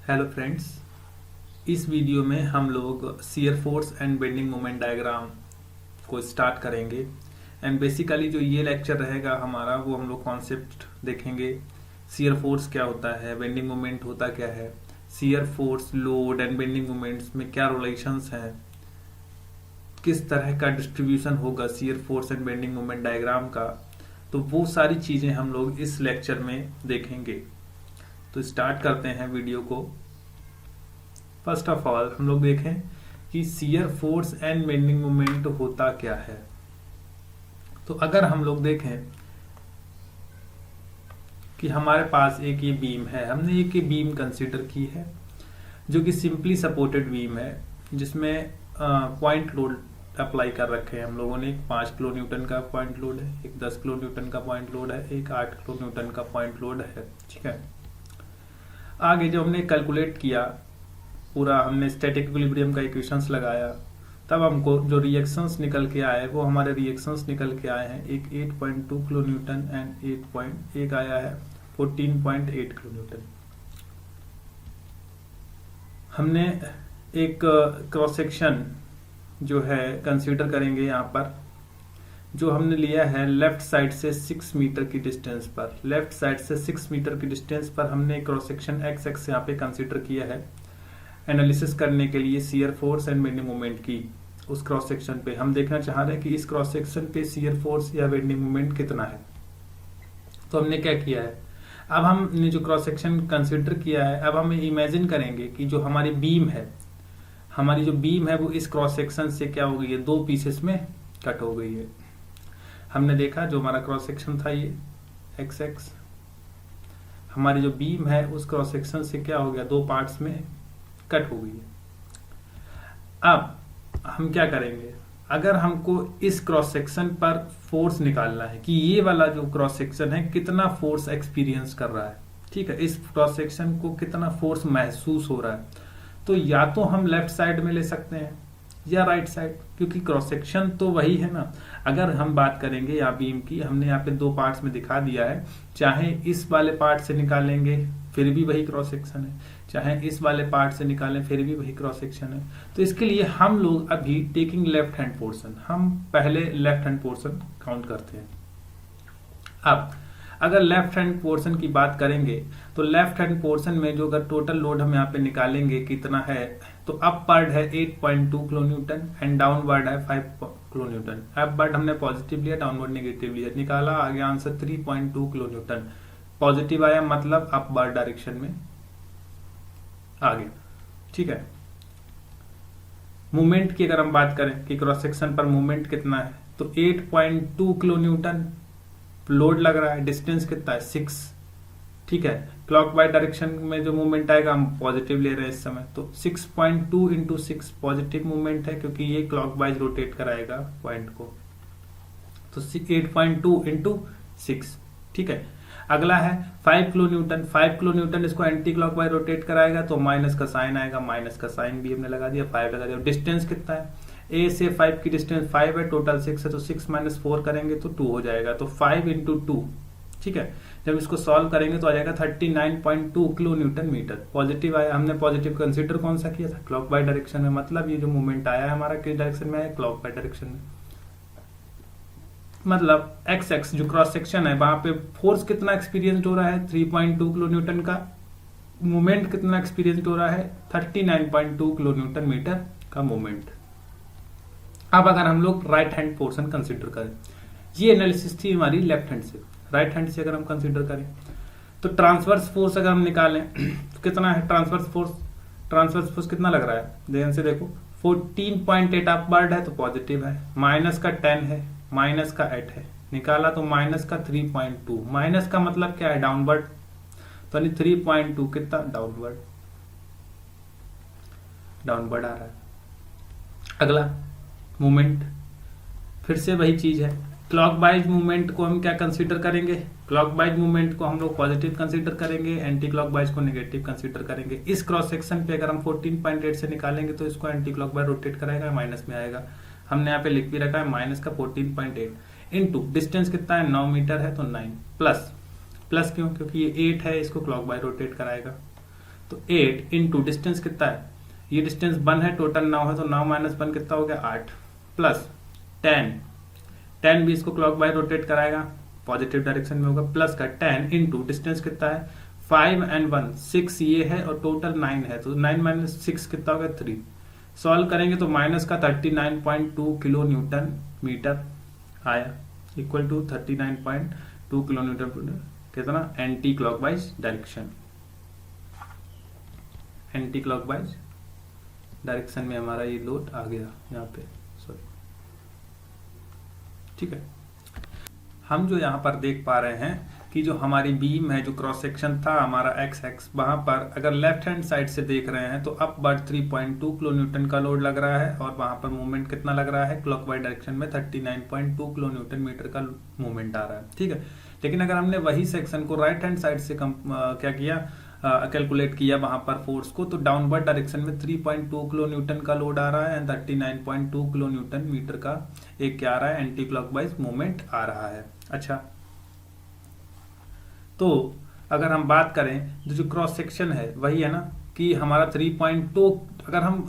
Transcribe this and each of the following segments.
Hello friends. इस video में हम लोग shear force and bending moment diagram को स्टार्ट करेंगे। एंड बेसिकली जो ये लेक्चर रहेगा हमारा वो हम लोग कॉन्सेप्ट देखेंगे। शियर फोर्स क्या होता है, बेंडिंग मोमेंट होता क्या है, shear force, load and bending moments में क्या रिलेशंस हैं, किस तरह का डिस्ट्रीब्यूशन होगा shear force and bending moment diagram का। तो वो सारी चीज़ें हम लोग इस लेक्चर में देखेंगे। तो स्टार्ट करते हैं वीडियो को। फर्स्ट ऑफ ऑल हम लोग देखें कि shear force and bending moment होता क्या है। तो अगर हम लोग देखें कि हमारे पास एक ये बीम है, हमने एक ये बीम कंसीडर की है जो कि सिंपली सपोर्टेड बीम है, जिसमें पॉइंट लोड अप्लाई कर रखे हैं हम लोगों ने। एक 5 किलो न्यूटन का पॉइंट लोड है, एक 10 किलो न्यूटन का पॉइंट लोड है, एक 8 किलो न्यूटन का पॉइंट लोड है। ठीक है, आगे जो हमने कैलकुलेट किया पूरा, हमने स्टैटिक इक्विलिब्रियम का इक्वेशंस लगाया, तब हमको जो रिएक्शंस निकल के आए वो हमारे रिएक्शंस निकल के आए हैं। एक 8.2 किलो न्यूटन एंड एक आया है 14.8 किलो न्यूटन। हमने एक क्रॉस सेक्शन जो है कंसीडर करेंगे यहाँ पर, जो हमने लिया है लेफ्ट साइड से 6 मीटर की डिस्टेंस पर। लेफ्ट साइड से 6 मीटर की डिस्टेंस पर हमने क्रॉस सेक्शन एक्स एक्स यहाँ पे कंसीडर किया है एनालिसिस करने के लिए shear force and bending moment की। उस क्रॉस सेक्शन पे हम देखना चाह रहे हैं कि इस क्रॉस सेक्शन पे शियर फोर्स या बेंडिंग मोमेंट कितना है। तो हमने क्या किया है, अब हमने जो क्रॉस सेक्शन कंसीडर किया है, अब हम इमेजिन करेंगे कि जो हमारी बीम है, हमारी जो बीम है वो इस क्रॉस सेक्शन से क्या हो गई है, 2 पीसेस में कट हो गई है। हमने देखा जो हमारा क्रॉस सेक्शन था ये एक्स एक्स, हमारी जो बीम है उस क्रॉस सेक्शन से क्या हो गया, 2 पार्ट्स में कट हो गई है। अब हम क्या करेंगे, अगर हमको इस क्रॉस सेक्शन पर फोर्स निकालना है कि ये वाला जो क्रॉस सेक्शन है कितना फोर्स एक्सपीरियंस कर रहा है, ठीक है, इस क्रॉस सेक्शन को कितना फोर्स महसूस हो रहा है, तो या तो हम लेफ्ट साइड में ले सकते हैं या राइट साइड, क्योंकि क्रॉस सेक्शन तो वही है ना। अगर हम बात करेंगे यहाँ बीम की, हमने यहाँ पे 2 पार्ट्स में दिखा दिया है, चाहे इस वाले पार्ट से निकालेंगे फिर भी वही क्रॉस सेक्शन है, चाहे इस वाले पार्ट से निकालें फिर भी वही क्रॉस सेक्शन है। तो इसके लिए हम लोग अभी टेकिंग लेफ्ट हैंड पोर्शन, हम पहले लेफ्ट हैंड पोर्शन काउंट करते हैं। अब अगर लेफ्ट हैंड पोर्शन की बात करेंगे तो लेफ्ट हैंड पोर्शन में जो अगर टोटल लोड हम यहाँ पे निकालेंगे कितना है, तो अपवर्ड है 8.2 किलो न्यूटन एंड डाउनवर्ड है 5 किलो न्यूटन। अपवर्ड हमने पॉजिटिव लिया, डाउनवर्ड नेगेटिव लिया, निकाला आ गया आंसर 3.2 किलो न्यूटन। पॉजिटिव आया मतलब अपवर्ड डायरेक्शन में आ गया। ठीक है, मूवमेंट की अगर हम बात करें कि क्रॉस सेक्शन पर मूवमेंट कितना है, तो 8.2 किलो न्यूटन लोड लग रहा है, डिस्टेंस कितना है 6। ठीक है, क्लॉकवाइज डायरेक्शन में जो मूवमेंट आएगा हम पॉजिटिव ले रहे हैं इस समय, तो 6.2 इंटू 6 पॉजिटिव मूवमेंट है, क्योंकि ये क्लॉकवाइज रोटेट कराएगा पॉइंट को, तो 8.2 इंटू 6। ठीक है, अगला है 5 किलो न्यूटन। 5 किलो न्यूटन इसको एंटी क्लॉकवाइज रोटेट कराएगा, तो माइनस का साइन आएगा, माइनस का साइन भी हमने लगा दिया, 5 लगा दिया। डिस्टेंस कितना है, ए से 5 की डिस्टेंस 5 है, टोटल 6 है, तो 6 माइनस 4 करेंगे तो 2 हो जाएगा, तो 5 इंटू 2। ठीक है, जब इसको सॉल्व करेंगे तो आ जाएगा 39.2 किलो न्यूटन मीटर। पॉजिटिव आया, हमने पॉजिटिव कंसीडर कौन सा किया था, क्लॉकवाइज डायरेक्शन में, मतलब ये जो मूवमेंट आया है हमारा किस डायरेक्शन में है, क्लॉकवाइज डायरेक्शन में। मतलब एक्स एक्स जो क्रॉस सेक्शन है वहां पे फोर्स कितना एक्सपीरियंस हो रहा है, 3.2 किलो न्यूटन का। मूवमेंट कितना एक्सपीरियंस हो रहा है, 39.2 किलो न्यूटन मीटर का मूवमेंट। अब अगर हम लोग राइट हैंड पोर्शन कंसीडर करें, ये एनालिसिस थी हमारी लेफ्ट हैंड से। राइट हैंड से अगर हम कंसीडर करें तो ट्रांसवर्स फोर्स अगर हम निकालें तो कितना है ट्रांसवर्स फोर्स, ट्रांसवर्स फोर्स कितना लग रहा है, ध्यान से देखो, 14.8 अपवर्ड है तो पॉजिटिव है, माइनस का 10 है, माइनस का 8 है, निकाला तो माइनस का 3.2। माइनस का मतलब क्या है, डाउनवर्ड, तो 3.2 कितना डाउनवर्ड, डाउनवर्ड आ रहा है। अगला मूवमेंट फिर से वही चीज है, क्लॉकवाइज मूवमेंट को हम क्या कंसीडर करेंगे, क्लॉकवाइज मूवमेंट को हम लोग पॉजिटिव कंसीडर करेंगे, एंटी क्लॉकवाइज को नेगेटिव कंसीडर करेंगे। इस क्रॉस सेक्शन पे अगर हम 14.8 से निकालेंगे तो इसको एंटी क्लॉकवाइज रोटेट कराएगा, माइनस में आएगा। हमने यहाँ पे लिख भी रखा है माइनस का 14.8 इंटू डिस्टेंस कितना है, 9 मीटर है तो 9 प्लस, प्लस क्यों, क्योंकि ये 8 है, इसको क्लॉकवाइज रोटेट कराएगा, तो 8 इंटू डिस्टेंस कितना है, ये डिस्टेंस 1 है, टोटल 9 है, तो 9 माइनस 1 कितना हो गया 8, प्लस 10 भी इसको क्लॉकवाइज रोटेट कराएगा, पॉजिटिव डायरेक्शन में होगा, प्लस का 10 इंटू डिस्टेंस कितना है 5 and 1 6 ये है और टोटल 9 है, तो 9 माइनस 6 कितना होगा 3। सॉल्व करेंगे तो माइनस का 39.2 किलो न्यूटन मीटर आया, इक्वल टू 39.2 किलो न्यूटन कितना, anti clockwise direction, anti clockwise direction में हमारा ये लोड आ गया यहाँ पे, सॉरी, ठीक है। हम जो यहाँ पर देख पा रहे हैं कि जो हमारी बीम है, जो क्रॉस सेक्शन था हमारा एक्स एक्स, वहां पर अगर लेफ्ट हैंड साइड से देख रहे हैं तो अपवर्ड 3.2 किलो न्यूटन का लोड लग रहा है, और वहां पर मूवमेंट कितना लग रहा है क्लॉकवाइज डायरेक्शन में 39.2 किलो न्यूटन मीटर का मूवमेंट आ रहा है, ठीक है। लेकिन अगर हमने वही सेक्शन को राइट हैंड साइड से क्या किया, कैलकुलेट किया वहां पर फोर्स को, तो डाउनवर्ड डायरेक्शन में 3.2 किलो न्यूटन का लोड आ रहा है एंड 39.2 किलो न्यूटन मीटर का एक क्या आ रहा है, एंटी क्लॉकवाइज मूवमेंट आ रहा है। अच्छा, तो अगर हम बात करें जो क्रॉस सेक्शन है वही है ना कि हमारा 3.2, अगर हम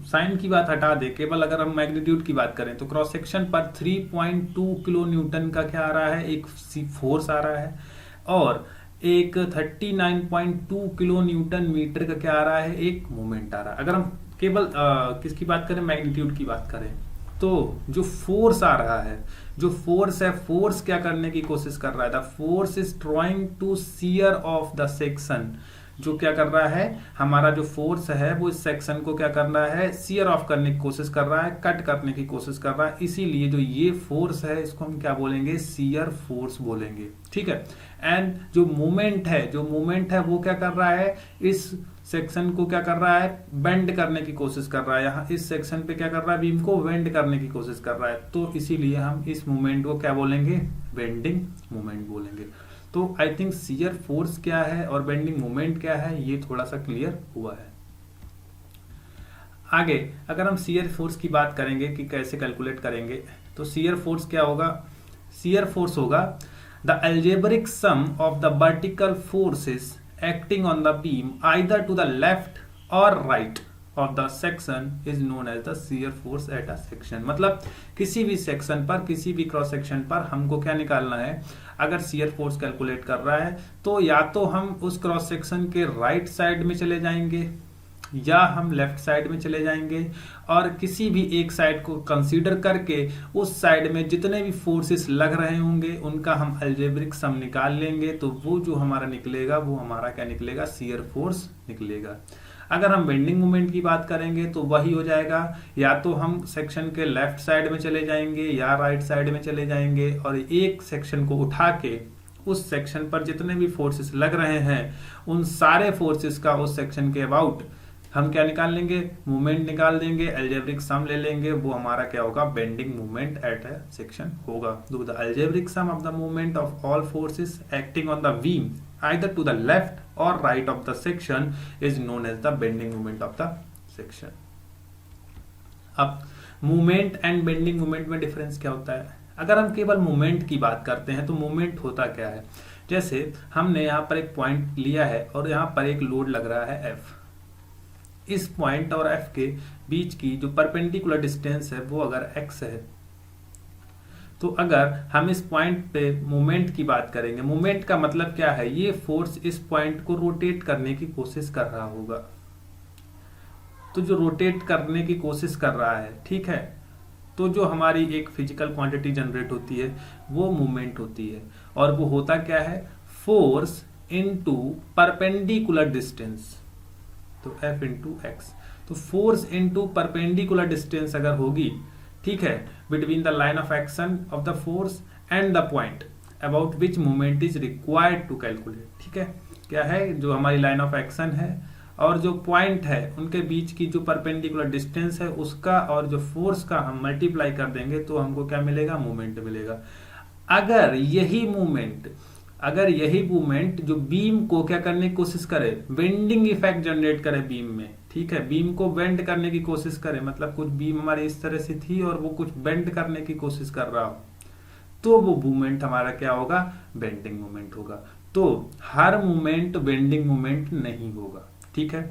साइन की बात हटा दे, केवल अगर हम मैग्नीट्यूड की बात करें तो क्रॉस सेक्शन पर 3.2 किलो न्यूटन का क्या आ रहा है, एक फोर्स आ रहा है, और एक 39.2 किलो न्यूटन मीटर का क्या आ रहा है, एक मोमेंट आ रहा है। अगर हम केवल किसकी बात करें, मैग्नीट्यूड की बात करें, तो जो फोर्स आ रहा है, जो फोर्स है, फोर्स क्या करने की कोशिश कर रहा है, the force is trying to shear off the section, जो क्या कर रहा है, हमारा जो फोर्स है वो इस सेक्शन को क्या कर रहा है, सियर ऑफ करने की कोशिश कर रहा है, कट करने की कोशिश कर रहा है, इसीलिए जो ये फोर्स है इसको हम क्या बोलेंगे, सियर फोर्स बोलेंगे, ठीक है। एंड जो मूवमेंट है, जो मूवमेंट है वो क्या कर रहा है, इस सेक्शन को क्या कर रहा है, बेंड करने की कोशिश कर रहा है, यहाँ इस सेक्शन पे क्या कर रहा है, बीम को बेंड करने की कोशिश कर रहा है, तो इसीलिए हम इस मूवमेंट को क्या बोलेंगे, बेंडिंग मूवमेंट बोलेंगे। तो आई थिंक शियर फोर्स क्या है और बेंडिंग मोमेंट क्या है ये थोड़ा सा क्लियर हुआ है। आगे अगर हम शियर फोर्स की बात करेंगे कि कैसे कैलकुलेट करेंगे, तो शियर फोर्स क्या होगा, शियर फोर्स होगा the algebraic sum of the vertical forces acting on the beam either to the left or right of the section is known as the shear force at a section. मतलब किसी भी section पर, किसी भी cross section पर हमको क्या निकालना है, अगर शियर फोर्स कैलकुलेट कर रहा है तो या तो हम उस क्रॉस सेक्शन के राइट साइड में चले जाएंगे या हम लेफ्ट साइड में चले जाएंगे, और किसी भी एक साइड को कंसीडर करके उस साइड में जितने भी फोर्सेस लग रहे होंगे उनका हम अलजेब्रिक सम निकाल लेंगे, तो वो जो हमारा निकलेगा वो हमारा क्या निकलेगा, शियर फोर्स निकलेगा। अगर हम बेंडिंग मोमेंट की बात करेंगे तो वही हो जाएगा, या तो हम सेक्शन के लेफ्ट साइड में चले जाएंगे या राइट साइड में चले जाएंगे, और एक सेक्शन को उठा के उस सेक्शन पर जितने भी फोर्सेस लग रहे हैं उन सारे फोर्सेस का उस सेक्शन के अबाउट हम क्या निकाल लेंगे, मूवमेंट निकाल देंगे, अलजेब्रिक सम ले लेंगे, वो हमारा क्या होगा, bending movement at a section होगा। The algebraic sum of the movement of all forces acting on the beam either to the left or right of the section is known as the bending moment of the section। अब movement and bending movement में difference क्या होता है, अगर हम केवल movement की बात करते हैं तो मूवमेंट होता क्या है, जैसे हमने यहाँ पर एक पॉइंट लिया है और यहाँ पर एक लोड लग रहा है F, इस पॉइंट और F के बीच की जो परपेंडिकुलर डिस्टेंस है वो अगर x है, तो अगर हम इस पॉइंट पे मोमेंट की बात करेंगे, मोमेंट का मतलब क्या है, ये फोर्स इस पॉइंट को रोटेट करने की कोशिश कर रहा होगा, तो जो रोटेट करने की कोशिश कर रहा है, ठीक है, तो जो हमारी एक फिजिकल क्वांटिटी जनरेट होती है वो मूवमेंट होती है, और वो होता क्या है, फोर्स इनटू परपेंडिकुलर डिस्टेंस, तो F इंटू एक्स, तो फोर्स इनटू परपेंडिकुलर डिस्टेंस अगर होगी, ठीक है, between the line of action of the force and the point about which movement is required to calculate, ठीक है, क्या है, जो हमारी लाइन ऑफ एक्शन है और जो पॉइंट है उनके बीच की जो परपेंडिकुलर डिस्टेंस है उसका और जो फोर्स का हम मल्टीप्लाई कर देंगे तो हमको क्या मिलेगा, मूवमेंट मिलेगा। अगर यही मूवमेंट जो बीम को क्या करने की कोशिश करे, बेंडिंग इफेक्ट जनरेट करे बीम में, ठीक है, बीम को बेंड करने की कोशिश करे, मतलब कुछ बीम हमारी इस तरह से थी और वो कुछ बेंड करने की कोशिश कर रहा हो, तो वो मूवमेंट हमारा क्या होगा, बेंडिंग मूवमेंट होगा। तो हर मूवमेंट बेंडिंग मूवमेंट नहीं होगा, ठीक है।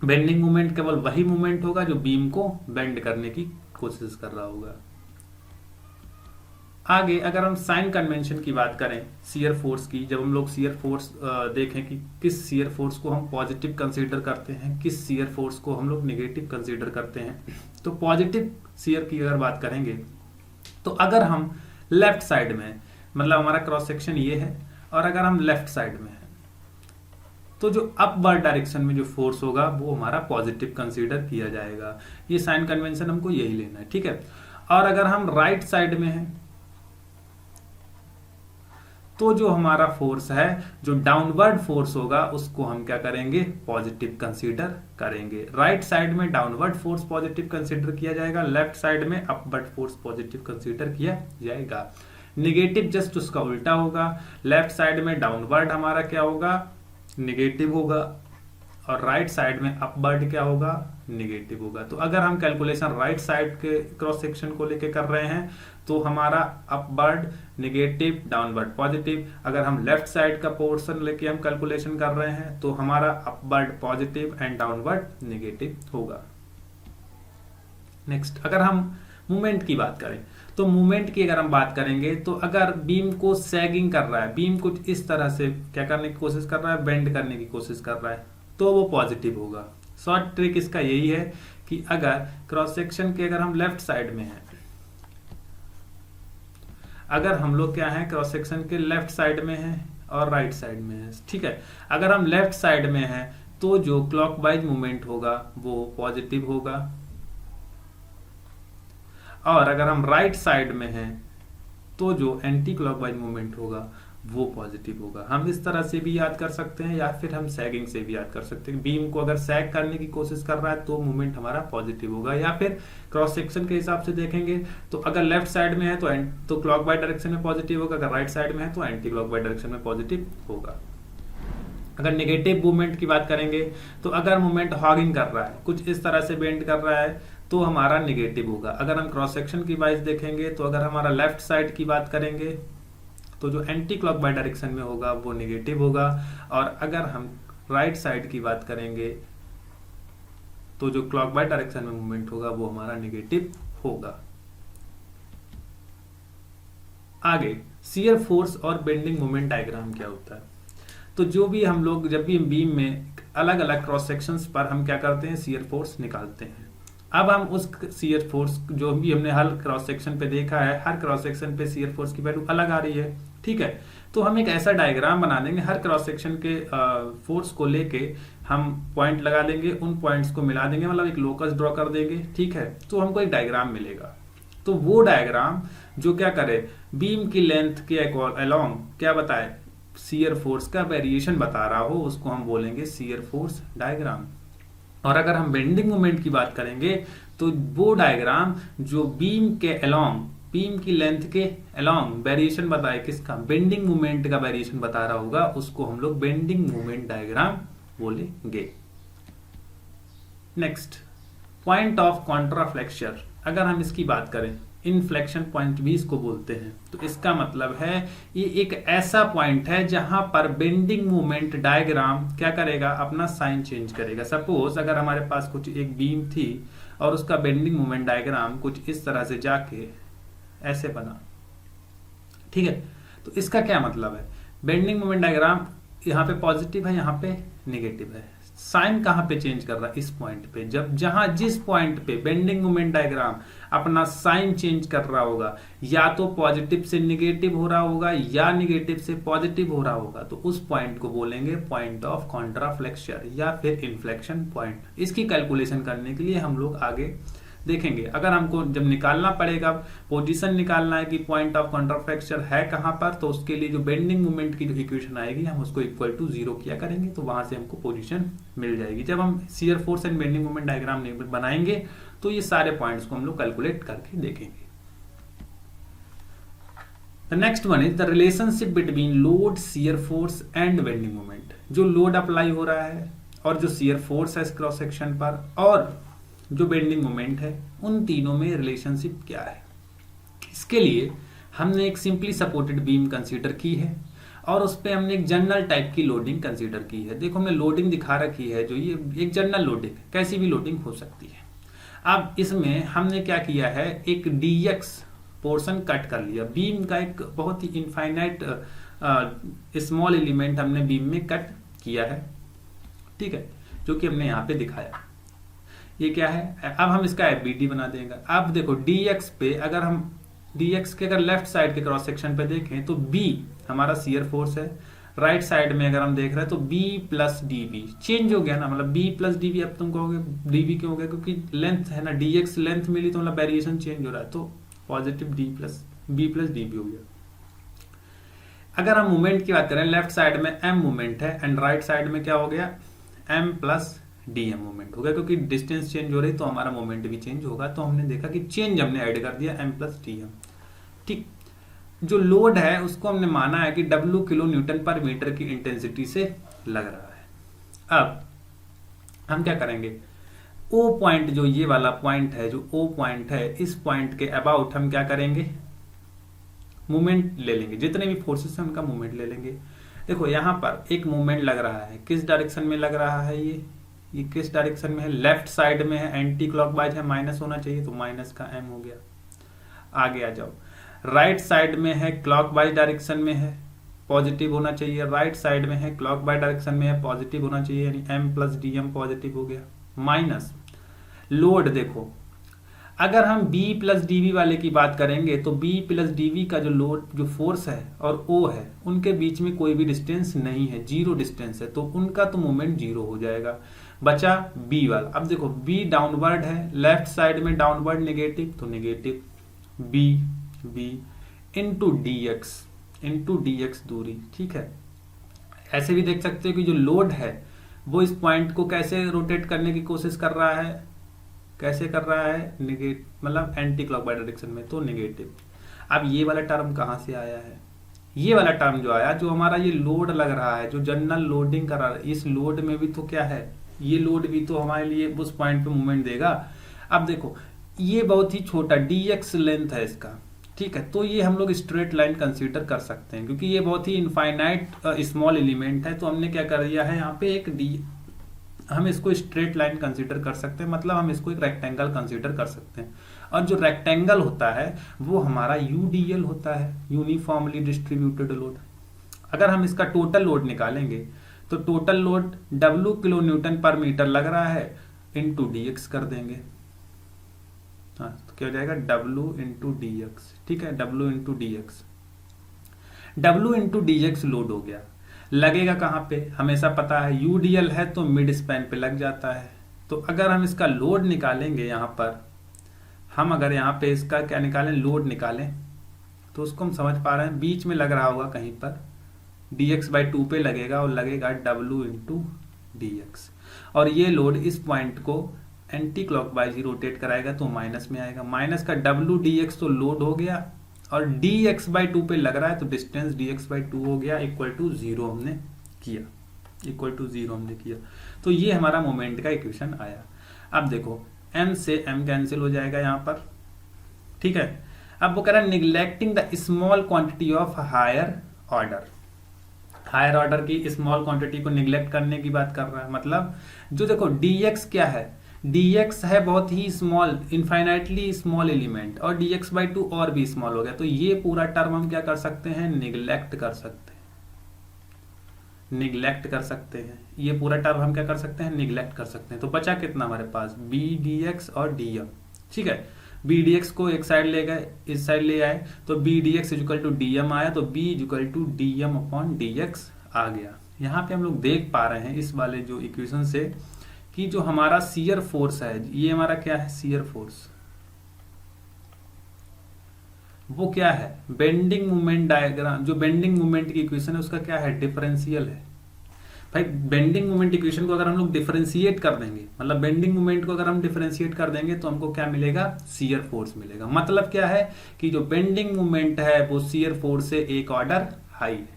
बेंडिंग मोमेंट केवल वही मोमेंट होगा जो बीम को बेंड करने की कोशिश कर रहा होगा। आगे अगर हम साइन कन्वेंशन की बात करें शियर फोर्स की, जब हम लोग शियर फोर्स देखें कि किस शियर फोर्स को हम पॉजिटिव कंसीडर करते हैं, किस शियर फोर्स को हम लोग नेगेटिव कंसीडर करते हैं, तो पॉजिटिव शियर की अगर बात करेंगे तो अगर हम लेफ्ट साइड में, मतलब हमारा क्रॉस सेक्शन ये है और अगर हम लेफ्ट साइड में है तो जो अपवर्ड डायरेक्शन में जो फोर्स होगा वो हमारा पॉजिटिव कंसीडर किया जाएगा। ये साइन कन्वेंशन हमको यही लेना है, ठीक है। और अगर हम राइट साइड में हैं तो जो हमारा फोर्स है, जो डाउनवर्ड फोर्स होगा, उसको हम क्या करेंगे, पॉजिटिव कंसीडर करेंगे। राइट साइड में डाउनवर्ड फोर्स पॉजिटिव कंसीडर किया जाएगा, लेफ्ट साइड में अपवर्ड फोर्स पॉजिटिव कंसीडर किया जाएगा। नेगेटिव जस्ट उसका उल्टा होगा, लेफ्ट साइड में डाउनवर्ड हमारा क्या होगा, नेगेटिव होगा, और राइट साइड में अपवर्ड क्या होगा, नेगेटिव होगा। तो अगर हम कैलकुलेशन राइट साइड के क्रॉस सेक्शन को लेके कर रहे हैं तो हमारा अपवर्ड नेगेटिव, डाउनवर्ड पॉजिटिव। अगर हम लेफ्ट साइड का पोर्शन लेके हम कैलकुलेशन कर रहे हैं तो हमारा upward positive and downward negative होगा। नेक्स्ट अगर हम मूवमेंट की बात करें तो मूवमेंट की अगर हम बात करेंगे तो अगर बीम को सैगिंग कर रहा है, बीम कुछ इस तरह से क्या करने की कोशिश कर रहा है, बेंड करने की कोशिश कर रहा है, तो वो पॉजिटिव होगा। शॉर्ट ट्रिक इसका यही है कि अगर क्रॉस सेक्शन के अगर हम लेफ्ट साइड में हैं, अगर हम लोग क्या है क्रॉस सेक्शन के लेफ्ट साइड में हैं और राइट साइड में हैं, ठीक है। अगर हम लेफ्ट साइड में हैं तो जो क्लॉकवाइज मूवमेंट होगा वो पॉजिटिव होगा, और अगर हम राइट साइड में हैं तो जो एंटी क्लॉकवाइज मूवमेंट होगा वो पॉजिटिव होगा। हम इस तरह से भी याद कर सकते हैं या फिर हम सैगिंग से भी याद कर सकते हैं। बीम को अगर सैग करने की कोशिश कर रहा है तो मूवमेंट हमारा पॉजिटिव होगा, या फिर क्रॉस सेक्शन के हिसाब से देखेंगे तो अगर लेफ्ट साइड में है तो क्लॉकवाइज डायरेक्शन में पॉजिटिव होगा, अगर राइट साइड में है तो एंटी क्लॉकवाइज डायरेक्शन में पॉजिटिव होगा। अगर नेगेटिव मूवमेंट की बात करेंगे तो अगर मूवमेंट हॉगिंग कर रहा है, कुछ इस तरह से बेंड कर रहा है, तो हमारा नेगेटिव होगा। अगर हम क्रॉस सेक्शन की वाइज देखेंगे तो अगर हमारा लेफ्ट साइड की बात करेंगे तो जो एंटी क्लॉकवाइज डायरेक्शन में होगा वो नेगेटिव होगा, और अगर हम राइट साइड की बात करेंगे तो जो क्लॉकवाइज डायरेक्शन में मूवमेंट होगा वो हमारा नेगेटिव होगा। आगे शियर फोर्स और बेंडिंग मोमेंट डायग्राम क्या होता है। तो जो भी हम लोग जब भी बीम में अलग अलग क्रॉस सेक्शंस पर हम क्या करते हैं, शियर फोर्स निकालते हैं। अब हम उस शियर फोर्स जो भी हमने हर क्रॉस सेक्शन पे देखा है, हर क्रॉस सेक्शन पे शियर फोर्स की वैल्यू अलग आ रही है, ठीक है। तो हम एक ऐसा डायग्राम बना देंगे, हर क्रॉस सेक्शन के फोर्स को लेके हम पॉइंट लगा देंगे, उन पॉइंट्स को मिला देंगे, मतलब एक लोकस ड्रॉ कर देंगे, ठीक है। तो हमको एक डायग्राम मिलेगा। तो वो डायग्राम जो क्या करे, बीम की लेंथ के अलोंग क्या बताए, शियर फोर्स का वेरिएशन बता रहा हो, उसको हम बोलेंगे शियर फोर्स डायग्राम। और अगर हम बेंडिंग मोमेंट की बात करेंगे तो वो डायग्राम जो बीम के अलोंग, बीम की लेंथ के अलोंग वेरिएशन बताए, किसका, बेंडिंग मोमेंट का वेरिएशन बता रहा होगा, उसको हम लोग बेंडिंग मोमेंट डायग्राम बोलेंगे। नेक्स्ट पॉइंट ऑफ कॉन्ट्राफ्लेक्शन, अगर हम इसकी बात करें, इनफ्लेक्शन पॉइंट भी इसको बोलते हैं। तो इसका मतलब है ये एक ऐसा पॉइंट है जहां पर बेंडिंग मोमेंट डायग्राम क्या करेगा, अपना साइन चेंज करेगा। सपोज अगर हमारे पास कुछ एक बीम थी और उसका बेंडिंग मोमेंट डायग्राम कुछ इस तरह से जाके ऐसे बना, ठीक है। तो इसका क्या मतलब है, बेंडिंग मोमेंट डायग्राम यहाँ पे पॉजिटिव है, यहाँ पे नेगेटिव है। साइन कहां पे चेंज कर रहा है, इस पॉइंट पे। जब जहां जिस पॉइंट पे बेंडिंग मोमेंट डायग्राम अपना साइन चेंज कर रहा होगा, या तो पॉजिटिव से नेगेटिव हो रहा होगा या नेगेटिव से पॉजिटिव हो रहा होगा, तो उस पॉइंट को बोलेंगे पॉइंट ऑफ कॉन्ट्राफ्लेक्शन या फिर इन्फ्लेक्शन पॉइंट। इसकी कैलकुलेशन करने के लिए हम लोग आगे देखेंगे। अगर हमको जब निकालना पड़ेगा, पोजीशन निकालना है कि पॉइंट ऑफ कॉन्ट्राफ्लेक्शन है कहां पर, तो उसके लिए जो बेंडिंग मोमेंट की जो इक्वेशन आएगी हम उसको इक्वल टू 0 किया करेंगे, तो वहां से हमको पोजीशन मिल जाएगी। जब हम shear force and bending moment diagram बनाएंगे तो ये सारे पॉइंट्स को हम लोग कैलकुलेट करके देखेंगे। The next one is the relationship between load, shear force and bending moment. जो लोड अप्लाई हो रहा है और जो शियर फोर्स है क्रॉस सेक्शन पर और जो बेंडिंग मोमेंट है, उन तीनों में रिलेशनशिप क्या है। इसके लिए हमने एक सिंपली सपोर्टेड बीम कंसीडर की है और उस पर हमने एक जनरल टाइप की लोडिंग कंसीडर की है। देखो हमने लोडिंग दिखा रखी है, जो ये एक जनरल लोडिंग, कैसी भी लोडिंग हो सकती है। अब इसमें हमने क्या किया है, एक dx पोर्शन कट कर लिया, बीम का एक बहुत ही इनफाइनाइट स्मॉल एलिमेंट हमने बीम में कट किया है, ठीक है, जो कि हमने यहाँ पे दिखाया। ये क्या है, अब हम इसका FBD बना देंगे। अब देखो dx पे अगर हम dx के अगर लेफ्ट साइड के क्रॉस सेक्शन पे देखें तो B हमारा शियर फोर्स है, राइट साइड में अगर हम देख रहे हैं तो B प्लस DB चेंज हो गया ना, मतलब B प्लस DB, अब तुम कहोगे DB क्यों हो गया, क्योंकि लेंथ है ना, dx लेंथ मिली तो मतलब वेरिएशन चेंज हो रहा है, तो पॉजिटिव B प्लस DB हो गया। अगर हम मूवमेंट की बात करें, लेफ्ट साइड में m मूवमेंट है एंड राइट साइड में क्या हो गया, m प्लस dm मूवमेंट हो गया, क्योंकि डिस्टेंस चेंज हो रही तो हमारा मूवमेंट भी चेंज होगा। तो हमने देखा कि चेंज हमने ऐड कर दिया m प्लस dm। ठीक, जो लोड है उसको हमने माना है कि W किलो न्यूटन पर मीटर की इंटेंसिटी से लग रहा है। अब हम क्या करेंगे, O पॉइंट, जो ये वाला पॉइंट है, जो O पॉइंट है, इस पॉइंट के अबाउट हम क्या करेंगे, मूवमेंट ले लेंगे, जितने भी फोर्सेस हैं उनका मूवमेंट ले लेंगे। देखो यहाँ पर एक मूवमेंट लग रहा है, किस डायरेक्शन में लग रहा है, ये किस डायरेक्शन में है, लेफ्ट साइड में है, एंटी क्लॉकवाइज है, माइनस होना चाहिए तो माइनस का m हो गया। आगे आ जाओ, राइट साइड में है, क्लॉकवाइज डायरेक्शन में है, पॉजिटिव होना चाहिए, राइट साइड में है, क्लॉकवाइज डायरेक्शन में है, पॉजिटिव होना चाहिए, यानी m प्लस dm पॉजिटिव हो गया। माइनस लोड, देखो अगर हम B प्लस DB वाले की बात करेंगे तो B प्लस DB का जो लोड, जो फोर्स है और O है, उनके बीच में कोई भी डिस्टेंस नहीं है, जीरो डिस्टेंस है, तो उनका तो मूवमेंट जीरो हो जाएगा। बचा B वाला। अब देखो B डाउनवर्ड है, लेफ्ट साइड में डाउनवर्ड नेगेटिव, तो नेगेटिव B इंटू dx दूरी, ठीक है। ऐसे भी देख सकते हो कि जो लोड है वो इस पॉइंट को कैसे रोटेट करने की कोशिश कर रहा है, कैसे कर रहा है, नेगेटिव, मतलब एंटी क्लॉकवाइज डायरेक्शन में, तो नेगेटिव। अब ये वाला टर्म कहाँ से आया है, ये वाला टर्म जो आया, जो हमारा ये लोड लग रहा है, जो जनरल लोडिंग कर रहा है, इस लोड में भी तो क्या है, ये लोड भी तो हमारे लिए उस पॉइंट पे मूवमेंट देगा। अब देखो ये बहुत ही छोटा dx लेंथ है इसका, ठीक है, तो ये हम लोग स्ट्रेट लाइन कंसीडर कर सकते हैं, क्योंकि ये बहुत ही इनफाइनाइट स्मॉल एलिमेंट है। तो हमने क्या कर दिया है यहाँ पे, हम इसको स्ट्रेट लाइन कंसीडर कर सकते हैं, मतलब हम इसको एक रेक्टेंगल कंसीडर कर सकते हैं। और जो रेक्टेंगल होता है वो हमारा UDL होता है, यूनिफॉर्मली डिस्ट्रीब्यूटेड लोड। अगर हम इसका टोटल लोड निकालेंगे तो total load W kilo Newton पर मीटर लग रहा है, इंटू dx कर देंगे, हाँ, तो क्या हो जाएगा, W इंटू dx, ठीक है, W इंटू dx लोड हो गया। लगेगा कहाँ पे, हमेशा पता है UDL है तो मिड स्पैन पे लग जाता है। तो अगर हम इसका लोड निकालेंगे, यहाँ पर हम अगर यहाँ पे इसका क्या निकालें, लोड निकालें, तो उसको हम समझ पा रहे हैं, बीच में लग रहा होगा कहीं पर, dx/2 पे लगेगा और लगेगा W इंटू dx। और ये लोड इस पॉइंट को एंटी क्लॉकवाइज ही रोटेट कराएगा तो माइनस में आएगा, माइनस का W dx तो लोड हो गया, और dx/2 पे लग रहा है तो डिस्टेंस dx/2 हो गया, इक्वल टू 0 हमने किया, तो ये हमारा मोमेंट का इक्वेशन आया। अब देखो m से m कैंसिल हो जाएगा यहाँ पर, ठीक है। अब वो कह रहा है neglecting the small quantity of higher order की स्मॉल क्वांटिटी को निग्लेक्ट करने की बात कर रहा है। मतलब जो देखो dx क्या है, dx है बहुत ही स्मॉल, इनफाइनाइटली स्मॉल एलिमेंट, और dx/2 और भी स्मॉल हो गया, तो ये पूरा टर्म हम क्या कर सकते हैं, निग्लेक्ट कर सकते हैं, ये पूरा टर्म हम क्या कर सकते हैं, निग्लेक्ट कर सकते हैं। तो बचा कितना हमारे पास, b dx और dm, ठीक है। b dx को एक साइड ले गए, इस साइड ले आए, तो b dx equal to dm आया, तो b equal to dm upon dx आ गया। यहाँ पे हम लोग देख पा रहे हैं इस वाले जो इक्वेशन से कि जो हमारा शियर फोर्स है, ये हमारा क्या है, शियर फोर्स, वो क्या है, बेंडिंग मूवमेंट डायग्राम, जो बेंडिंग मूवमेंट की इक्वेशन है उसका क्या है, डिफरेंशियल है। भाई बेंडिंग मूवमेंट इक्वेशन को अगर हम लोग डिफरेंशिएट कर देंगे, मतलब बेंडिंग मूवमेंट को अगर हम डिफरेंशिएट कर देंगे तो हमको क्या मिलेगा, शियर फोर्स मिलेगा। मतलब क्या है कि जो बेंडिंग मूवमेंट है वो शियर फोर्स से एक ऑर्डर हाई है।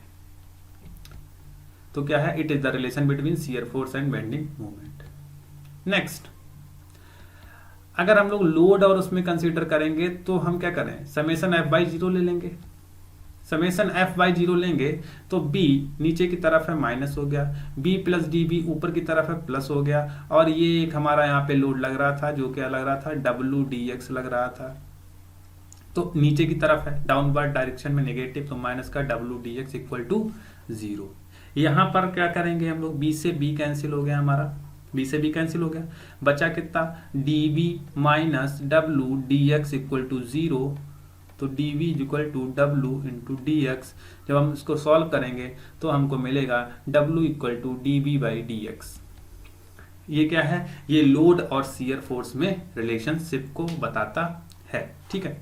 तो क्या है, it is the relation between shear force and bending movement. Next, अगर हम लोग लोड और उसमें कंसीडर करेंगे तो हम क्या करें, समेशन F/0 ले लेंगे। समेशन एफ बाई 0 लेंगे तो b नीचे की तरफ है माइनस हो गया, b प्लस डी बी ऊपर की तरफ है प्लस हो गया, और ये एक हमारा यहाँ पे लोड लग रहा था जो क्या लग रहा था, डब्ल्यू डी एक्स लग रहा था। तो नीचे की तरफ है डाउनवर्ड डायरेक्शन में नेगेटिव, तो माइनस का डब्ल्यू डी एक्स इक्वल टू 0। यहाँ पर क्या करेंगे हम लोग, b से b कैंसिल हो गया हमारा, b से b कैंसिल हो गया, बचा कितना, dv माइनस डब्ल्यू डी एक्स इक्वल टू 0। तो dv इक्वल टू डब्ल्यू इंटू डी एक्स, जब हम इसको सॉल्व करेंगे तो हमको मिलेगा w equal to d v by d x. ये क्या है, ये लोड और शियर फोर्स में रिलेशनशिप को बताता है। ठीक है।